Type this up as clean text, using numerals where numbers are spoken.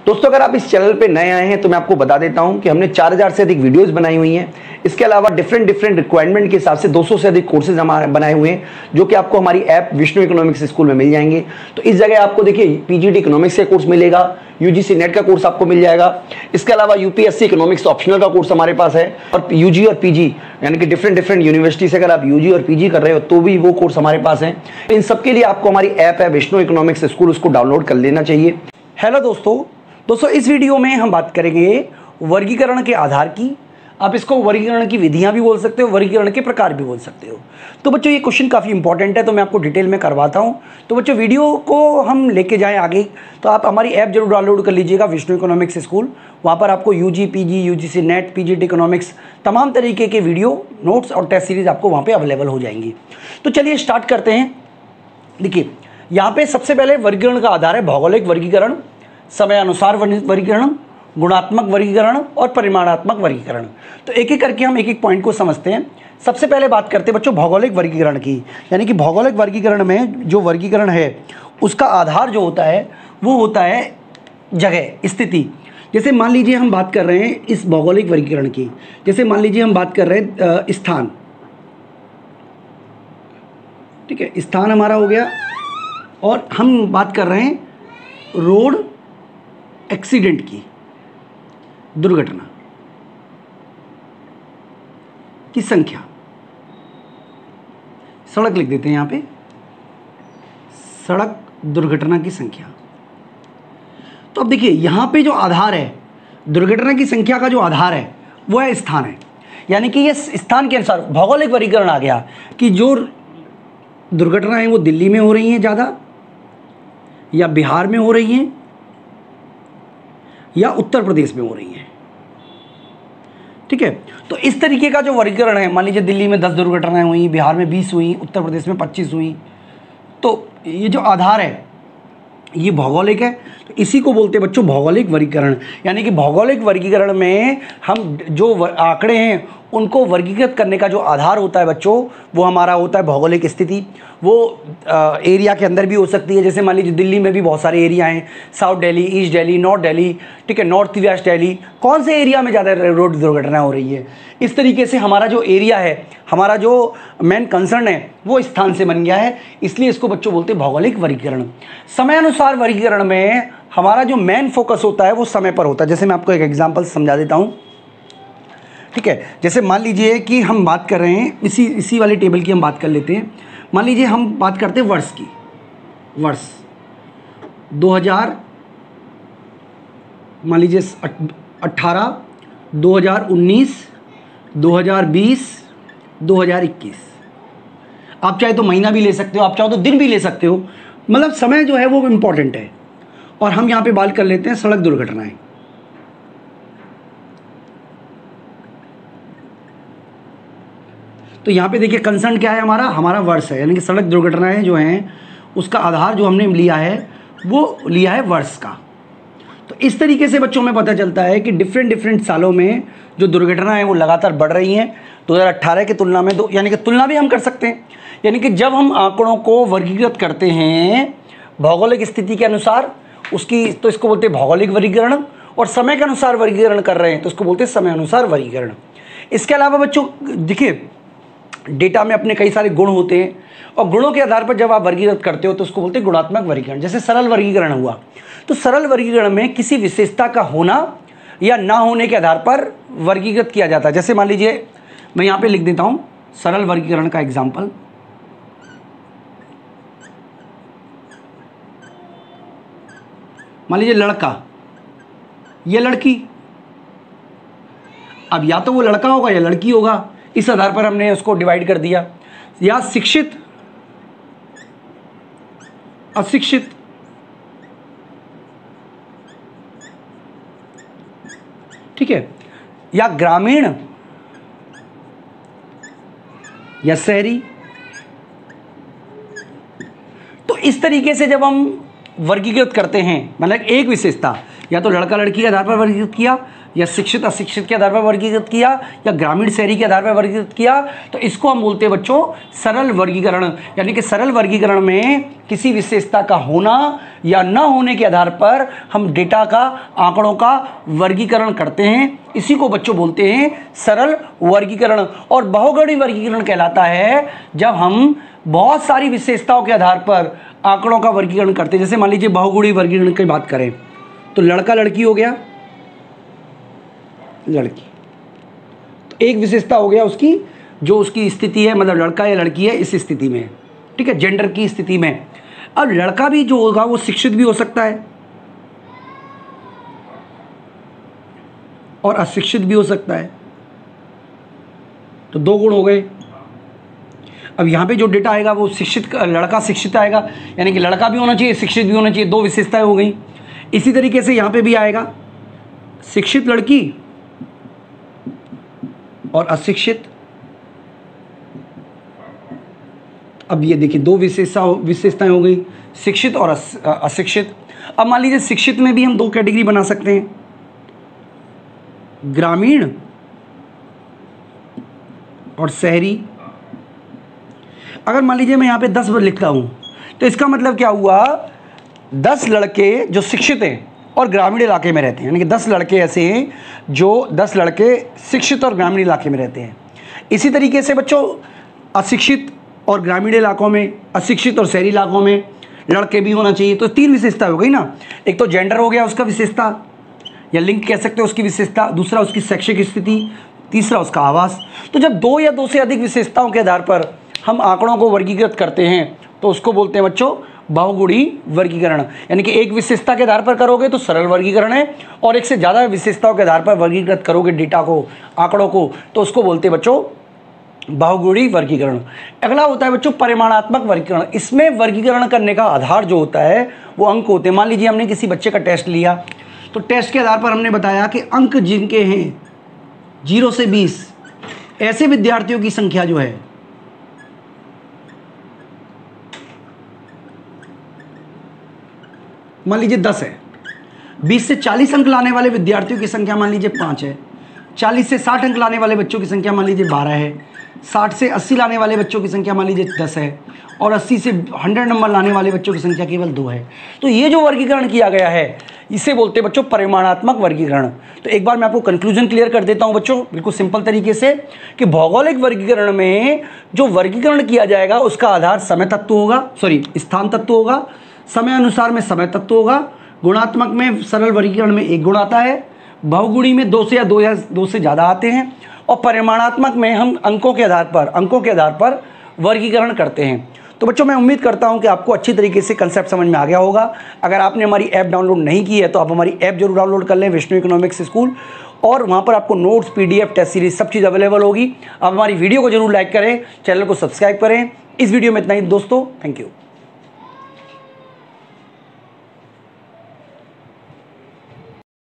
दोस्तों अगर आप इस चैनल पे नए आए हैं तो मैं आपको बता देता हूं कि हमने 4000 से अधिक वीडियोस बनाई हुई हैं। इसके अलावा डिफरेंट रिक्वायरमेंट के हिसाब से 200 से अधिक कोर्सेज हमारे बनाए हुए हैं जो कि आपको हमारी ऐप विष्णु इकोनॉमिक्स स्कूल में मिल जाएंगे। तो इस जगह आपको देखिए पीजीटी इकोनॉमिक्स का कोर्स मिलेगा, यूजीसी नेट का कोर्स आपको मिल जाएगा। इसके अलावा यूपीएससी इकोनॉमिक्स ऑप्शनल का कोर्स हमारे पास है और यूजी और पीजी यानी कि डिफरेंट यूनिवर्सिटी से अगर आप यूजी और पीजी कर रहे हो तो भी वो कोर्स हमारे पास है। इन सबके लिए आपको हमारी ऐप है विष्णु इकोनॉमिक्स स्कूल, उसको डाउनलोड कर लेना चाहिए। हेलो दोस्तों इस वीडियो में हम बात करेंगे वर्गीकरण के आधार की। आप इसको वर्गीकरण की विधियां भी बोल सकते हो, वर्गीकरण के प्रकार भी बोल सकते हो। तो बच्चों ये क्वेश्चन काफ़ी इंपॉर्टेंट है तो मैं आपको डिटेल में करवाता हूं। तो बच्चों वीडियो को हम लेके जाएं आगे तो आप हमारी ऐप जरूर डाउनलोड कर लीजिएगा विष्णु इकोनॉमिक्स स्कूल। वहाँ पर आपको UG PG UGC NET PGT economics तमाम तरीके के वीडियो नोट्स और टेस्ट सीरीज आपको वहाँ पर अवेलेबल हो जाएंगी। तो चलिए स्टार्ट करते हैं। देखिए यहाँ पे सबसे पहले वर्गीकरण का आधार है भौगोलिक वर्गीकरण, समय अनुसार वर्गीकरण, गुणात्मक वर्गीकरण और परिमाणात्मक वर्गीकरण। तो एक एक करके हम एक एक पॉइंट को समझते हैं। सबसे पहले बात करते हैं बच्चों भौगोलिक वर्गीकरण की, यानी कि भौगोलिक वर्गीकरण में जो वर्गीकरण है उसका आधार जो होता है वो होता है जगह, स्थिति। जैसे मान लीजिए हम बात कर रहे हैं इस भौगोलिक वर्गीकरण की, जैसे मान लीजिए हम बात कर रहे हैं स्थान, ठीक है, स्थान हमारा हो गया। और हम बात कर रहे हैं रोड एक्सीडेंट की, दुर्घटना की संख्या, सड़क लिख देते हैं यहाँ पे, सड़क दुर्घटना की संख्या। तो अब देखिए यहाँ पे जो आधार है दुर्घटना की संख्या का जो आधार है वो है स्थान है, यानी कि ये स्थान के अनुसार भौगोलिक वर्गीकरण आ गया कि जो दुर्घटनाएं वो दिल्ली में हो रही हैं ज़्यादा, या बिहार में हो रही हैं, या उत्तर प्रदेश में हो रही हैं। ठीक है, तो इस तरीके का जो वर्गीकरण है, मान लीजिए दिल्ली में 10 दुर्घटनाएं हुई, बिहार में 20 हुई, उत्तर प्रदेश में 25 हुई, तो ये जो आधार है ये भौगोलिक है। तो इसी को बोलते हैं बच्चों भौगोलिक वर्गीकरण। यानी कि भौगोलिक वर्गीकरण में हम जो आंकड़े हैं उनको वर्गीकृत करने का जो आधार होता है बच्चों वो हमारा होता है भौगोलिक स्थिति। वो एरिया के अंदर भी हो सकती है, जैसे मान लीजिए दिल्ली में भी बहुत सारे एरिया हैं, south Delhi, east Delhi, north Delhi, ठीक है, नॉर्थ वेस्ट दिल्ली, कौन से एरिया में ज़्यादा रोड दुर्घटना हो रही है। इस तरीके से हमारा जो एरिया है, हमारा जो मेन कंसर्न है वो स्थान से बन गया है, इसलिए इसको बच्चों बोलते हैं भौगोलिक वर्गीकरण। समय अनुसार वर्गीकरण में हमारा जो मेन फोकस होता है वो समय पर होता है। जैसे मैं आपको एक एग्जाम्पल समझा देता हूँ, ठीक है। जैसे मान लीजिए कि हम बात कर रहे हैं इसी वाले टेबल की हम बात कर लेते हैं। मान लीजिए हम बात करते हैं वर्ष की, वर्ष 2000, मान लीजिए 18, 2019, 2020, 2021। आप चाहे तो महीना भी ले सकते हो, आप चाहो तो दिन भी ले सकते हो, मतलब समय जो है वो इम्पॉर्टेंट है। और हम यहाँ पे बात कर लेते हैं सड़क दुर्घटनाएं। तो यहाँ पे देखिए कंसर्न क्या है हमारा वर्ष है, यानी कि सड़क दुर्घटनाएं जो हैं उसका आधार जो हमने लिया है वो लिया है वर्ष का। तो इस तरीके से बच्चों में पता चलता है कि डिफरेंट सालों में जो दुर्घटनाएं हैं वो लगातार बढ़ रही हैं 2018 की तुलना में। यानी कि तुलना भी हम कर सकते हैं, यानी कि जब हम आंकड़ों को वर्गीकृत करते हैं भौगोलिक स्थिति के अनुसार उसकी, तो इसको बोलते हैं भौगोलिक वर्गीकरण। और समय के अनुसार वर्गीकरण कर रहे हैं तो इसको बोलते हैं समय अनुसार वर्गीकरण। इसके अलावा बच्चों देखिए डेटा में अपने कई सारे गुण होते हैं और गुणों के आधार पर जब आप वर्गीकृत करते हो तो उसको बोलते हैं गुणात्मक वर्गीकरण। जैसे सरल वर्गीकरण हुआ, तो सरल वर्गीकरण में किसी विशेषता का होना या ना होने के आधार पर वर्गीकृत किया जाता है। जैसे मान लीजिए मैं यहाँ पे लिख देता हूँ सरल वर्गीकरण का एग्जाम्पल। मान लीजिए लड़का, ये लड़की, अब या तो वो लड़का होगा या लड़की होगा, इस आधार पर हमने उसको डिवाइड कर दिया। या शिक्षित, अशिक्षित, ठीक है, या ग्रामीण या शहरी। तो इस तरीके से जब हम वर्गीकृत करते हैं, मतलब एक विशेषता या तो लड़का लड़की के आधार पर वर्गीकृत किया, या शिक्षित अशिक्षित के आधार पर वर्गीकृत किया, या ग्रामीण शहरी के आधार पर वर्गीकृत किया, तो इसको हम बोलते हैं बच्चों सरल वर्गीकरण। यानी कि सरल वर्गीकरण में किसी विशेषता का होना या न होने के आधार पर हम डेटा का, आंकड़ों का वर्गीकरण करते हैं। इसी को बच्चों बोलते हैं सरल वर्गीकरण। और बहुगुणी वर्गीकरण कहलाता है जब हम बहुत सारी विशेषताओं के आधार पर आंकड़ों का वर्गीकरण करते हैं। जैसे मान लीजिए बहुगुणी वर्गीकरण की बात करें तो लड़का लड़की हो गया, लड़की तो एक विशेषता हो गया उसकी, जो उसकी स्थिति है, मतलब लड़का या लड़की है इस स्थिति में, ठीक है, जेंडर की स्थिति में। अब लड़का भी जो होगा वो शिक्षित भी हो सकता है और अशिक्षित भी हो सकता है, तो 2 गुण हो गए। अब यहाँ पे जो डेटा आएगा वो शिक्षित, लड़का शिक्षित आएगा, यानी कि लड़का भी होना चाहिए, शिक्षित भी होना चाहिए, 2 विशेषताएं हो गई। इसी तरीके से यहाँ पे भी आएगा शिक्षित लड़की और अशिक्षित। अब ये देखिए 2 विशेषताएं हो गई, शिक्षित और अशिक्षित। अब मान लीजिए शिक्षित में भी हम 2 कैटेगरी बना सकते हैं, ग्रामीण और शहरी। अगर मान लीजिए मैं यहाँ पे 10 लिखता हूँ तो इसका मतलब क्या हुआ, 10 लड़के जो शिक्षित हैं और ग्रामीण इलाके में रहते हैं, यानी कि 10 लड़के ऐसे हैं जो 10 लड़के शिक्षित और ग्रामीण इलाके में रहते हैं। इसी तरीके से बच्चों अशिक्षित और ग्रामीण इलाकों में, अशिक्षित और शहरी इलाकों में लड़के भी होना चाहिए। तो 3 विशेषता हो गई ना, एक तो जेंडर हो गया उसका विशेषता या लिंग कह सकते हो उसकी विशेषता, दूसरा उसकी शैक्षिक स्थिति, तीसरा उसका आवास। तो जब 2 या 2 से अधिक विशेषताओं के आधार पर हम आंकड़ों को वर्गीकृत करते हैं तो उसको बोलते हैं बच्चों बहुगुणी वर्गीकरण। यानी कि एक विशेषता के आधार पर करोगे तो सरल वर्गीकरण है, और एक से ज़्यादा विशेषताओं के आधार पर वर्गीकृत करोगे डेटा को, आंकड़ों को, तो उसको बोलते हैं बच्चों बहुगुणी वर्गीकरण। अगला होता है बच्चों परिमाणात्मक वर्गीकरण। इसमें वर्गीकरण करने का आधार जो होता है वो अंक होते हैं। मान लीजिए हमने किसी बच्चे का टेस्ट लिया तो टेस्ट के आधार पर हमने बताया कि अंक जिनके हैं 0 से 20, ऐसे विद्यार्थियों की संख्या जो है मान लीजिए 10 है, 20 से 40 अंक लाने वाले विद्यार्थियों की संख्या मान लीजिए 5 है, 40 से 60 अंक लाने वाले बच्चों की संख्या मान लीजिए 12 है, 60 से 80 लाने वाले बच्चों की संख्या मान लीजिए 10 है, और 80 से 100 नंबर लाने वाले बच्चों की संख्या केवल 2 है। तो ये जो वर्गीकरण किया गया है इसे बोलते हैं बच्चों परिमाणात्मक वर्गीकरण। तो एक बार मैं आपको कंक्लूजन क्लियर कर देता हूं बच्चों, बिल्कुल सिंपल तरीके से, कि भौगोलिक वर्गीकरण में जो वर्गीकरण किया जाएगा उसका आधार समय तत्व होगा, स्थान तत्व होगा, समय अनुसार में समय तत्व होगा, गुणात्मक में सरल वर्गीकरण में 1 गुण आता है, बहुगुणी में 2 से या 2 से ज़्यादा आते हैं, और परिमाणात्मक में हम अंकों के आधार पर वर्गीकरण करते हैं। तो बच्चों मैं उम्मीद करता हूं कि आपको अच्छी तरीके से कंसेप्ट समझ में आ गया होगा। अगर आपने हमारी ऐप डाउनलोड नहीं की है तो आप हमारी ऐप जरूर डाउनलोड कर लें, विष्णु इकोनॉमिक्स स्कूल, और वहां पर आपको नोट्स, PDF, टेस्ट सीरीज सब चीज़ अवेलेबल होगी। आप हमारी वीडियो को जरूर लाइक करें, चैनल को सब्सक्राइब करें। इस वीडियो में इतना ही दोस्तों, थैंक यू।